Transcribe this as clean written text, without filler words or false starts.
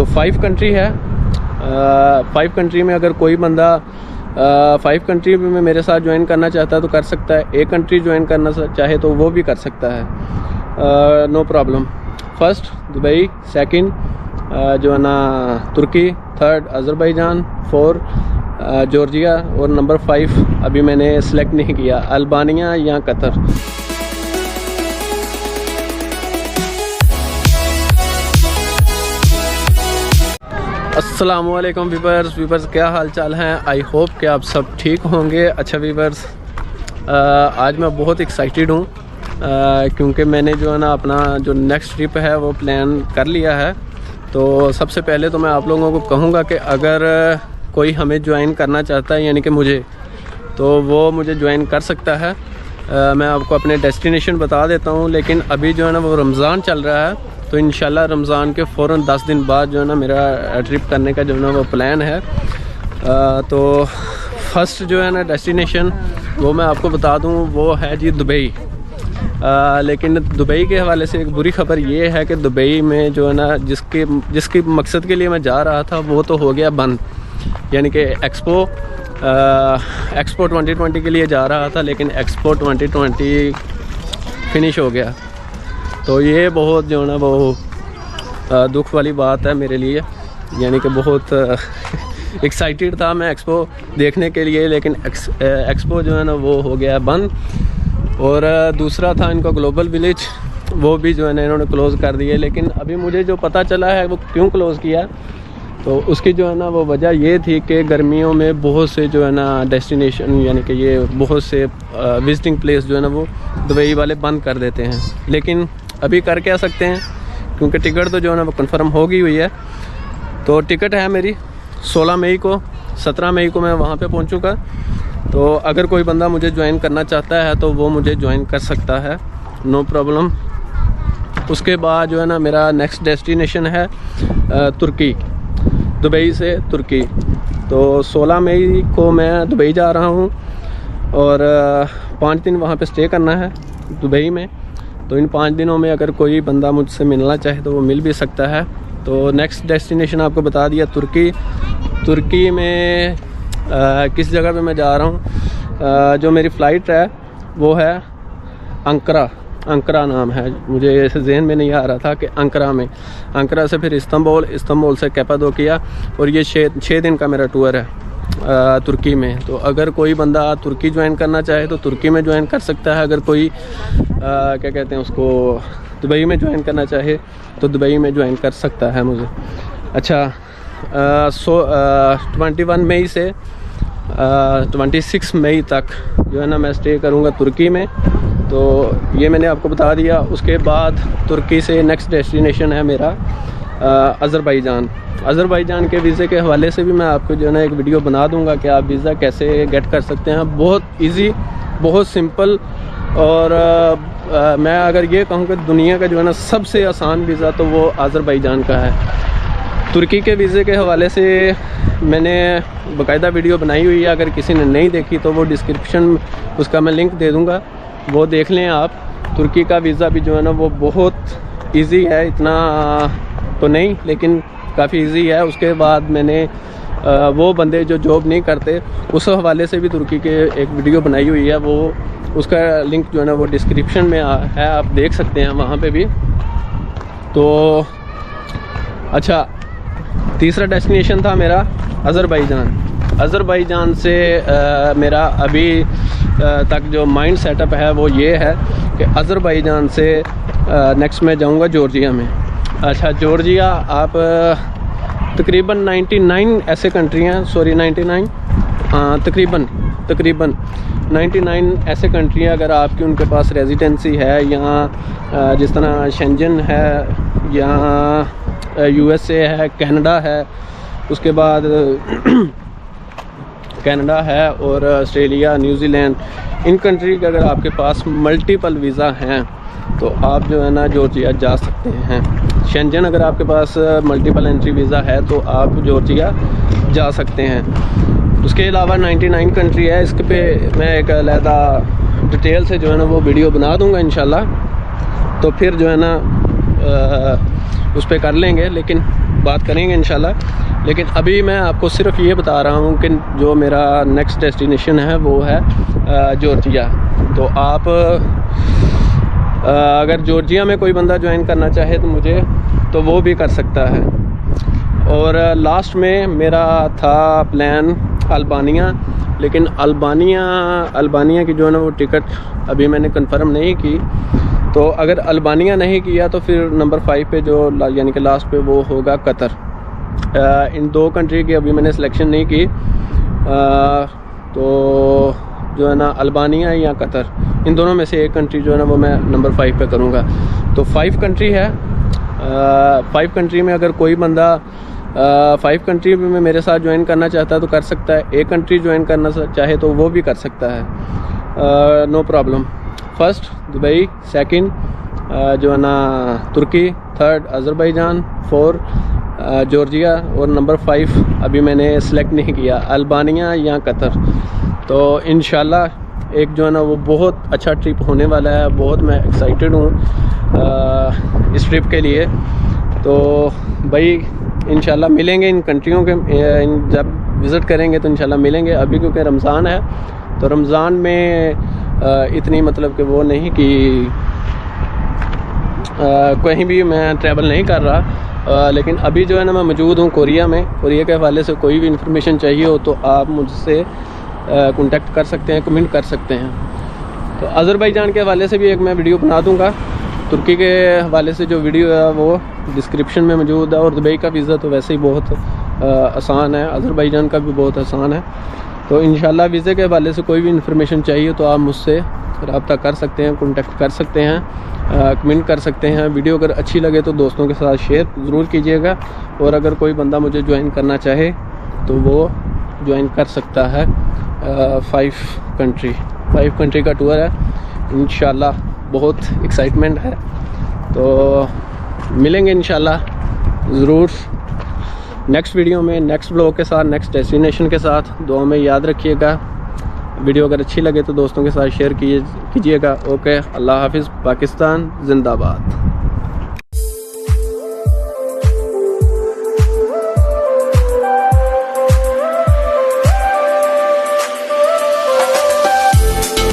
5 country है। 5 country में अगर कोई बंदा 5 कंट्री में मेरे साथ ज्वाइन करना चाहता है तो कर सकता है। एक कंट्री ज्वाइन करना चाहे तो वो भी कर सकता है, no problem. First Dubai, second जो है ना तुर्की, थर्ड अज़रबैजान, 4 जॉर्जिया और नंबर 5 अभी मैंने सेलेक्ट नहीं किया, अल्बानिया या कतर। अस्सलामुअलैकुम वीवर्स, क्या हाल चाल हैं? आई होप कि आप सब ठीक होंगे। अच्छा वीवर्स, आज मैं बहुत एक्साइटेड हूँ क्योंकि मैंने जो है ना अपना जो नेक्स्ट ट्रिप है वो प्लान कर लिया है। तो सबसे पहले तो मैं आप लोगों को कहूँगा कि अगर कोई हमें ज्वाइन करना चाहता है यानी कि मुझे, तो वो मुझे ज्वाइन कर सकता है। मैं आपको अपने डेस्टिनेशन बता देता हूँ, लेकिन अभी जो है ना वो रमज़ान चल रहा है, तो इंशाल्लाह रमज़ान के फ़ौरन 10 दिन बाद जो है ना मेरा ट्रिप करने का जो है ना वो प्लान है। तो फर्स्ट जो है ना डेस्टिनेशन वो मैं आपको बता दूँ, वो है जी दुबई। लेकिन दुबई के हवाले से एक बुरी ख़बर ये है कि दुबई में जो है ना जिसके मकसद के लिए मैं जा रहा था वो तो हो गया बंद, यानी कि एक्सपो 2020 के लिए जा रहा था, लेकिन एक्सपो 2020 फिनिश हो गया। तो ये बहुत जो है ना वो दुख वाली बात है मेरे लिए, यानी कि बहुत एक्साइटेड था मैं एक्सपो देखने के लिए, लेकिन एक्सपो जो है ना वो हो गया बंद। और दूसरा था इनका ग्लोबल विलेज, वो भी जो है ना इन्होंने क्लोज़ कर दिए। लेकिन अभी मुझे जो पता चला है वो क्यों क्लोज़ किया, तो उसकी जो है ना वो वजह ये थी कि गर्मियों में बहुत से जो है ना डेस्टिनेशन यानी कि ये बहुत से विजिटिंग प्लेस जो है ना वो दुबई वाले बंद कर देते हैं। लेकिन अभी कर क्या सकते हैं, क्योंकि टिकट तो जो है ना वो कंफर्म हो गई हुई है। तो टिकट है मेरी 16 मई को, 17 मई को मैं वहाँ पे पहुँचूँगा। तो अगर कोई बंदा मुझे ज्वाइन करना चाहता है तो वो मुझे ज्वाइन कर सकता है, नो प्रॉब्लम। उसके बाद जो है ना मेरा नेक्स्ट डेस्टिनेशन है तुर्की, दुबई से तुर्की। तो 16 मई को मैं दुबई जा रहा हूँ और 5 दिन वहाँ पे स्टे करना है दुबई में। तो इन 5 दिनों में अगर कोई बंदा मुझसे मिलना चाहे तो वो मिल भी सकता है। तो नेक्स्ट डेस्टिनेशन आपको बता दिया तुर्की। तुर्की में किस जगह पे मैं जा रहा हूँ, जो मेरी फ़्लाइट है वो है अंकरा नाम है, मुझे ऐसे जहन में नहीं आ रहा था कि अंकरा से फिर इस्तांबुल से कैपाडोकिया, और ये 6 दिन का मेरा टूर है तुर्की में। तो अगर कोई बंदा तुर्की ज्वाइन करना चाहे तो तुर्की में ज्वाइन कर सकता है। अगर कोई क्या कहते हैं उसको दुबई में ज्वाइन करना चाहे तो दुबई में ज्वाइन कर सकता है मुझे। अच्छा, 21 मई से 26 मई तक जो है ना मैं स्टे करूँगा तुर्की में। तो ये मैंने आपको बता दिया। उसके बाद तुर्की से नेक्स्ट डेस्टिनेशन है मेरा अज़रबैजान के वीज़े के हवाले से भी मैं आपको जो है ना एक वीडियो बना दूंगा कि आप वीज़ा कैसे गेट कर सकते हैं। बहुत इजी, बहुत सिंपल। और मैं अगर ये कहूँ कि दुनिया का जो है ना सबसे आसान वीज़ा तो वो अज़रबैजान का है। तुर्की के वीज़े के हवाले से मैंने बाकायदा वीडियो बनाई हुई है, अगर किसी ने नहीं देखी तो वो डिस्क्रिप्शन उसका मैं लिंक दे दूँगा, वो देख लें आप। तुर्की का वीज़ा भी जो है ना वो बहुत इजी है, इतना तो नहीं लेकिन काफ़ी इजी है। उसके बाद मैंने वो बंदे जो जॉब नहीं करते उस हवाले से भी तुर्की के एक वीडियो बनाई हुई है, वो उसका लिंक जो है ना वो डिस्क्रिप्शन में है, आप देख सकते हैं वहाँ पे भी। तो अच्छा, तीसरा डेस्टिनेशन था मेरा अज़रबैजान से मेरा अभी तक जो माइंड सेटअप है वो ये है कि अज़रबैजान से नेक्स्ट मैं जाऊंगा जॉर्जिया में। अच्छा, जॉर्जिया आप तकरीबन 99 ऐसे कंट्री हैं, सॉरी 99 तकरीबन 99 ऐसे कंट्री हैं अगर आपकी उनके पास रेजिडेंसी है। यहाँ जिस तरह शेंजन है, यहाँ USA है, कनाडा है, उसके बाद कनाडा है और ऑस्ट्रेलिया, न्यूजीलैंड, इन कंट्री के अगर आपके पास मल्टीपल वीज़ा हैं तो आप जो है ना जॉर्जिया जा सकते हैं। शेंजन अगर आपके पास मल्टीपल एंट्री वीज़ा है तो आप जॉर्जिया जा सकते हैं। उसके अलावा 99 कंट्री है, इसके पे मैं एक अलहदा डिटेल से जो है ना वो वीडियो बना दूंगा इंशाल्लाह, तो फिर जो है ना उस पर कर लेंगे। लेकिन बात करेंगे इंशाल्लाह। लेकिन अभी मैं आपको सिर्फ ये बता रहा हूँ कि जो मेरा नेक्स्ट डेस्टिनेशन है वो है जॉर्जिया। तो आप अगर जॉर्जिया में कोई बंदा ज्वाइन करना चाहे तो मुझे तो वो भी कर सकता है। और लास्ट में मेरा था प्लान अल्बानिया, लेकिन अल्बानिया की जो है ना वो टिकट अभी मैंने कंफर्म नहीं की। तो अगर अल्बानिया नहीं किया तो फिर नंबर 5 पे जो यानी कि लास्ट पे वो होगा कतर। इन 2 कंट्री की अभी मैंने सिलेक्शन नहीं की। तो जो है ना अल्बानिया या कतर, इन दोनों में से एक कंट्री जो है ना वो मैं नंबर 5 पे करूँगा। तो 5 कंट्री है। 5 कंट्री में अगर कोई बंदा 5 कंट्री में मेरे साथ ज्वाइन करना चाहता है तो कर सकता है। एक कंट्री ज्वाइन करना चाहे तो वो भी कर सकता है, no problem. First Dubai, second जो है ना तुर्की, थर्ड अज़रबैजान, 4 जॉर्जिया और नंबर 5 अभी मैंने सेलेक्ट नहीं किया, अल्बानिया या कतर। तो इंशाल्लाह एक जो है ना वो बहुत अच्छा ट्रिप होने वाला है। बहुत मैं एक्साइटेड हूँ इस ट्रिप के लिए। तो भाई इंशाल्लाह मिलेंगे इन कंट्रियों के, जब विज़िट करेंगे तो इंशाल्लाह मिलेंगे। अभी क्योंकि रमज़ान है तो रमज़ान में इतनी मतलब कि वो नहीं कि कहीं भी मैं ट्रैवल नहीं कर रहा। लेकिन अभी जो है ना मैं मौजूद हूँ कोरिया में। कोरिया के हवाले से कोई भी इंफॉर्मेशन चाहिए हो तो आप मुझसे कांटेक्ट कर सकते हैं, कमेंट कर सकते हैं। तो अज़रबैजान के हवाले से भी एक मैं वीडियो बना दूँगा। तुर्की के हवाले से जो वीडियो है वो डिस्क्रिप्शन में मौजूद है। और दुबई का वीज़ा तो वैसे ही बहुत आसान है, अज़रबैजान का भी बहुत आसान है। तो इंशाल्लाह वीज़े के हवाले से कोई भी इंफॉर्मेशन चाहिए तो आप मुझसे रब्ता कर सकते हैं, कांटेक्ट कर सकते हैं, कमेंट कर सकते हैं। वीडियो अगर अच्छी लगे तो दोस्तों के साथ शेयर ज़रूर कीजिएगा। और अगर कोई बंदा मुझे ज्वाइन करना चाहे तो वो ज्वाइन कर सकता है। 5 कंट्री का टूर है। इंशाल्लाह बहुत एक्साइटमेंट है। तो मिलेंगे इंशाल्लाह ज़रूर नेक्स्ट वीडियो में, नेक्स्ट ब्लॉग के साथ, नेक्स्ट डेस्टिनेशन के साथ। दुआ में याद रखिएगा। वीडियो अगर अच्छी लगे तो दोस्तों के साथ शेयर कीजिएगा। ओके, अल्लाह हाफिज़। पाकिस्तान जिंदाबाद।